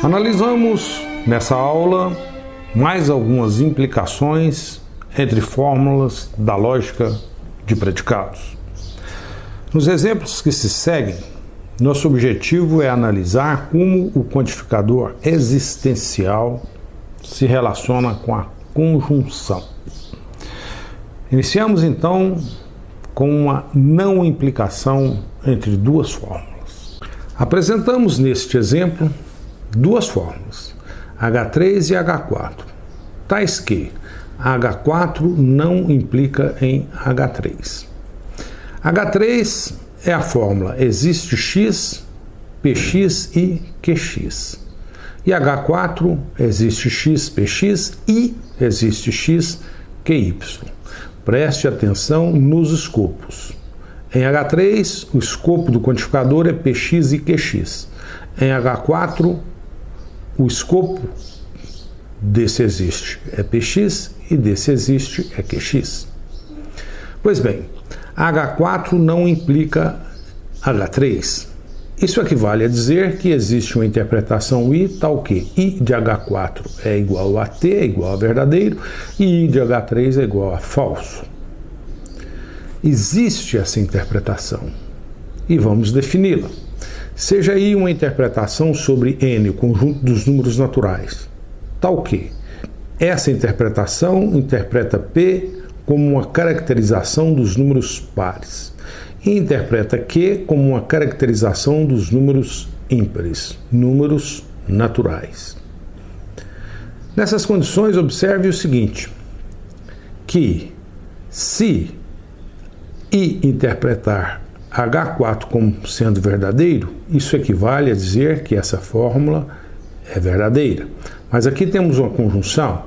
Analisamos nessa aula mais algumas implicações entre fórmulas da lógica de predicados. Nos exemplos que se seguem, nosso objetivo é analisar como o quantificador existencial se relaciona com a conjunção. Iniciamos então com uma não implicação entre duas fórmulas. Apresentamos neste exemplo duas fórmulas, H3 e H4, tais que H4 não implica em H3. H3 é a fórmula existe x, px e qx. E H4 existe x, px e existe x, qy. Preste atenção nos escopos. Em H3, o escopo do quantificador é px e qx. Em H4, o escopo desse existe é px e desse existe é qx. Pois bem, H4 não implica H3. Isso equivale a dizer que existe uma interpretação I tal que I de H4 é igual a T, é igual a verdadeiro, e I de H3 é igual a falso. Existe essa interpretação e vamos defini-la. Seja I uma interpretação sobre N, o conjunto dos números naturais, tal que essa interpretação interpreta P como uma caracterização dos números pares e interpreta Q como uma caracterização dos números ímpares, números naturais. Nessas condições, observe o seguinte, que se I interpretar H4 como sendo verdadeiro, isso equivale a dizer que essa fórmula é verdadeira. Mas aqui temos uma conjunção.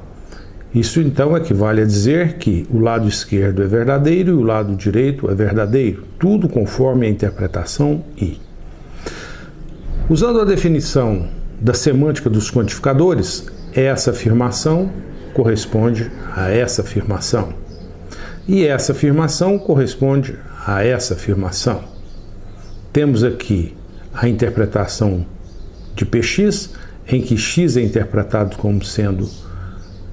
Isso então equivale a dizer que o lado esquerdo é verdadeiro e o lado direito é verdadeiro, tudo conforme a interpretação I. Usando a definição da semântica dos quantificadores, essa afirmação corresponde a essa afirmação. E essa afirmação corresponde a essa afirmação. Temos aqui a interpretação de Px, em que x é interpretado como sendo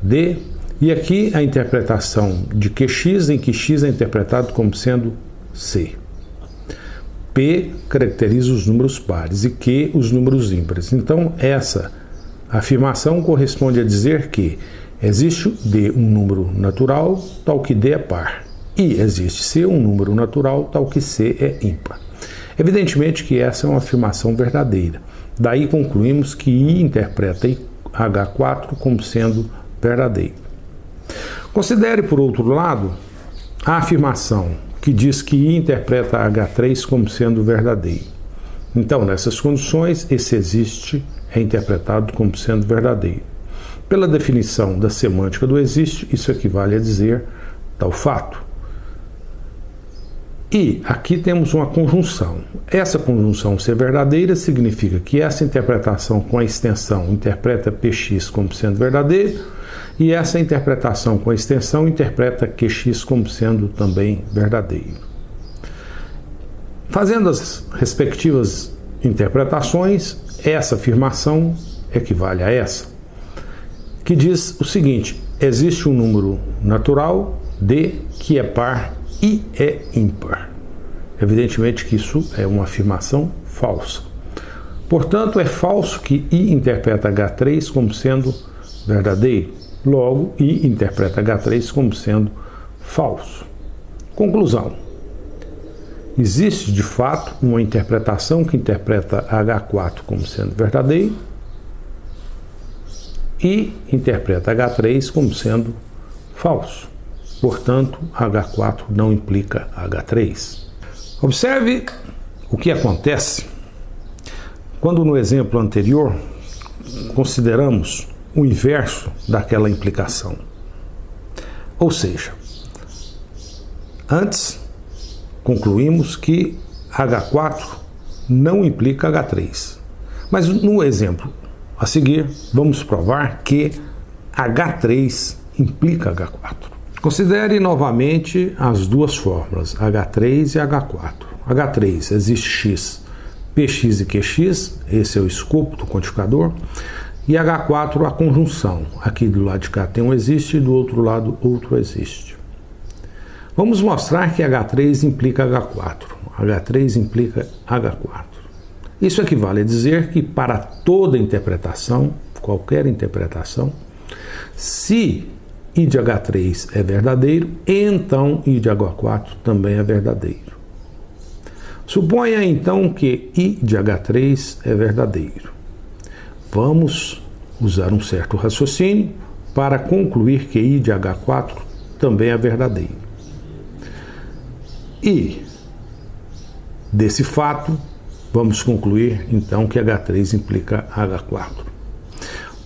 D, e aqui a interpretação de Qx, em que x é interpretado como sendo C. P caracteriza os números pares e Q os números ímpares. Então, essa afirmação corresponde a dizer que existe D um número natural, tal que D é par, e existe C um número natural, tal que C é ímpar. Evidentemente que essa é uma afirmação verdadeira. Daí concluímos que I interpreta H4 como sendo verdadeiro. Considere, por outro lado, a afirmação que diz que I interpreta H3 como sendo verdadeiro. Então, nessas condições, esse existe é interpretado como sendo verdadeiro. Pela definição da semântica do existe, isso equivale a dizer tal fato. E aqui temos uma conjunção. Essa conjunção ser verdadeira significa que essa interpretação com a extensão interpreta Px como sendo verdadeiro e essa interpretação com a extensão interpreta Qx como sendo também verdadeiro. Fazendo as respectivas interpretações, essa afirmação equivale a essa, que diz o seguinte: existe um número natural, D, que é par e é ímpar. Evidentemente que isso é uma afirmação falsa. Portanto, é falso que I interpreta H3 como sendo verdadeiro. Logo, I interpreta H3 como sendo falso. Conclusão. Existe, de fato, uma interpretação que interpreta H4 como sendo verdadeiro e interpreta H3 como sendo falso. Portanto, H4 não implica H3. Observe o que acontece quando no exemplo anterior consideramos o inverso daquela implicação. Ou seja, antes concluímos que H4 não implica H3. Mas no exemplo a seguir, vamos provar que H3 implica H4. Considere novamente as duas fórmulas, H3 e H4. H3, existe x, Px e Qx, esse é o escopo do quantificador, e H4 a conjunção. Aqui do lado de cá tem um existe e do outro lado outro existe. Vamos mostrar que H3 implica H4, H3 implica H4. Isso equivale a dizer que para toda interpretação, qualquer interpretação, se I de H3 é verdadeiro, então I de H4 também é verdadeiro. Suponha então que I de H3 é verdadeiro. Vamos usar um certo raciocínio para concluir que I de H4 também é verdadeiro. E desse fato, vamos concluir então que H3 implica H4.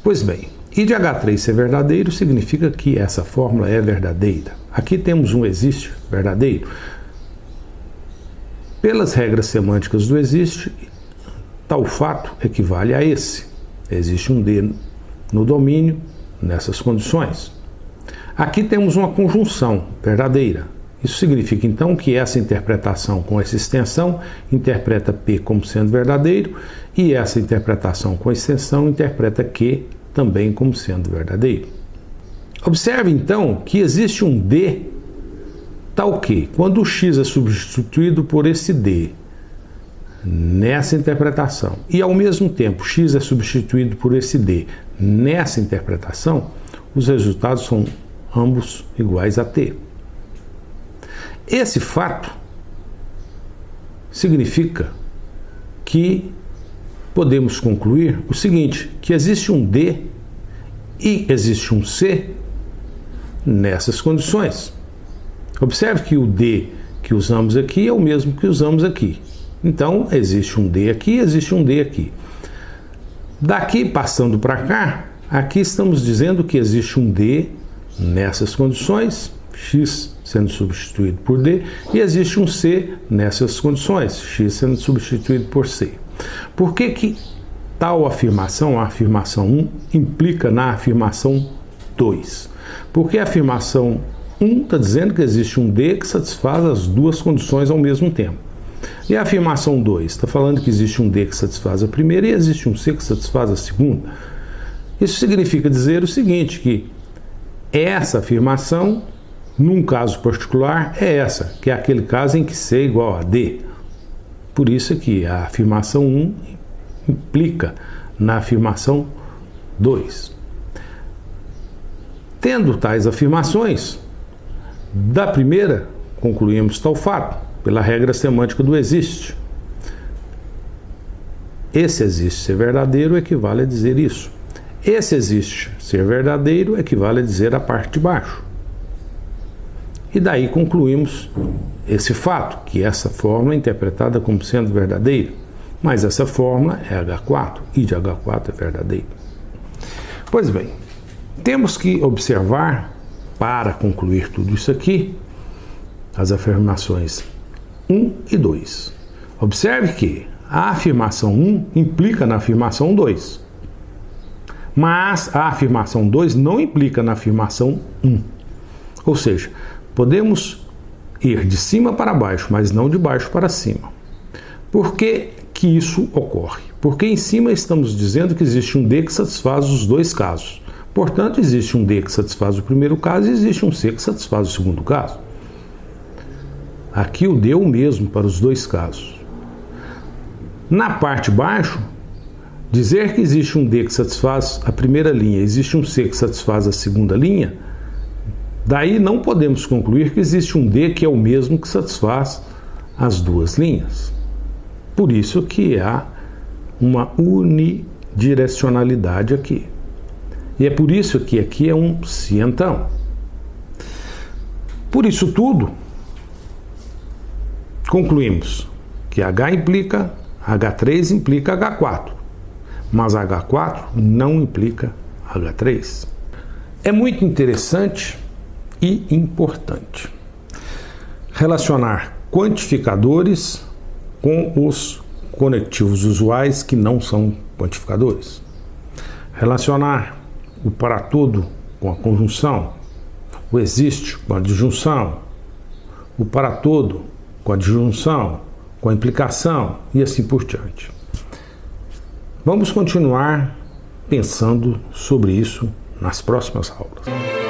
Pois bem, I de H3 ser verdadeiro significa que essa fórmula é verdadeira. Aqui temos um existe verdadeiro. Pelas regras semânticas do existe, tal fato equivale a esse. Existe um D no domínio nessas condições. Aqui temos uma conjunção verdadeira. Isso significa então que essa interpretação com essa extensão interpreta P como sendo verdadeiro e essa interpretação com extensão interpreta Q também como sendo verdadeiro. Observe então que existe um D tal que, quando o X é substituído por esse D nessa interpretação e ao mesmo tempo X é substituído por esse D nessa interpretação, os resultados são ambos iguais a T. Esse fato significa que podemos concluir o seguinte, que existe um D e existe um C nessas condições. Observe que o D que usamos aqui é o mesmo que usamos aqui. Então, existe um D aqui, existe um D aqui. Daqui, passando para cá, aqui estamos dizendo que existe um D nessas condições, X sendo substituído por D, e existe um C nessas condições, X sendo substituído por C. Por que tal afirmação, a afirmação 1, implica na afirmação 2? Porque a afirmação 1 está dizendo que existe um D que satisfaz as duas condições ao mesmo tempo. E a afirmação 2 está falando que existe um D que satisfaz a primeira e existe um C que satisfaz a segunda. Isso significa dizer o seguinte, que essa afirmação, num caso particular, é essa, que é aquele caso em que C é igual a D. Por isso que a afirmação 1 implica na afirmação 2. Tendo tais afirmações, da primeira concluímos tal fato, pela regra semântica do existe. Esse existe ser verdadeiro equivale a dizer isso. Esse existe ser verdadeiro equivale a dizer a parte de baixo. E daí concluímos esse fato, que essa fórmula é interpretada como sendo verdadeira, mas essa fórmula é H4, I de H4 é verdadeiro. Pois bem, temos que observar, para concluir tudo isso aqui, as afirmações 1 e 2. Observe que a afirmação 1 implica na afirmação 2, mas a afirmação 2 não implica na afirmação 1. Ou seja, podemos ir de cima para baixo, mas não de baixo para cima. Por que isso ocorre? Porque em cima estamos dizendo que existe um D que satisfaz os dois casos. Portanto, existe um D que satisfaz o primeiro caso e existe um C que satisfaz o segundo caso. Aqui o D é o mesmo para os dois casos. Na parte de baixo, dizer que existe um D que satisfaz a primeira linha e existe um C que satisfaz a segunda linha, daí não podemos concluir que existe um D que é o mesmo que satisfaz as duas linhas. Por isso que há uma unidirecionalidade aqui. E é por isso que aqui é um se então. Por isso tudo, concluímos que H3 implica H4, mas H4 não implica H3. É muito interessante e importante relacionar quantificadores com os conectivos usuais que não são quantificadores. Relacionar o para todo com a conjunção, o existe com a disjunção, o para todo com a disjunção, com a implicação e assim por diante. Vamos continuar pensando sobre isso nas próximas aulas.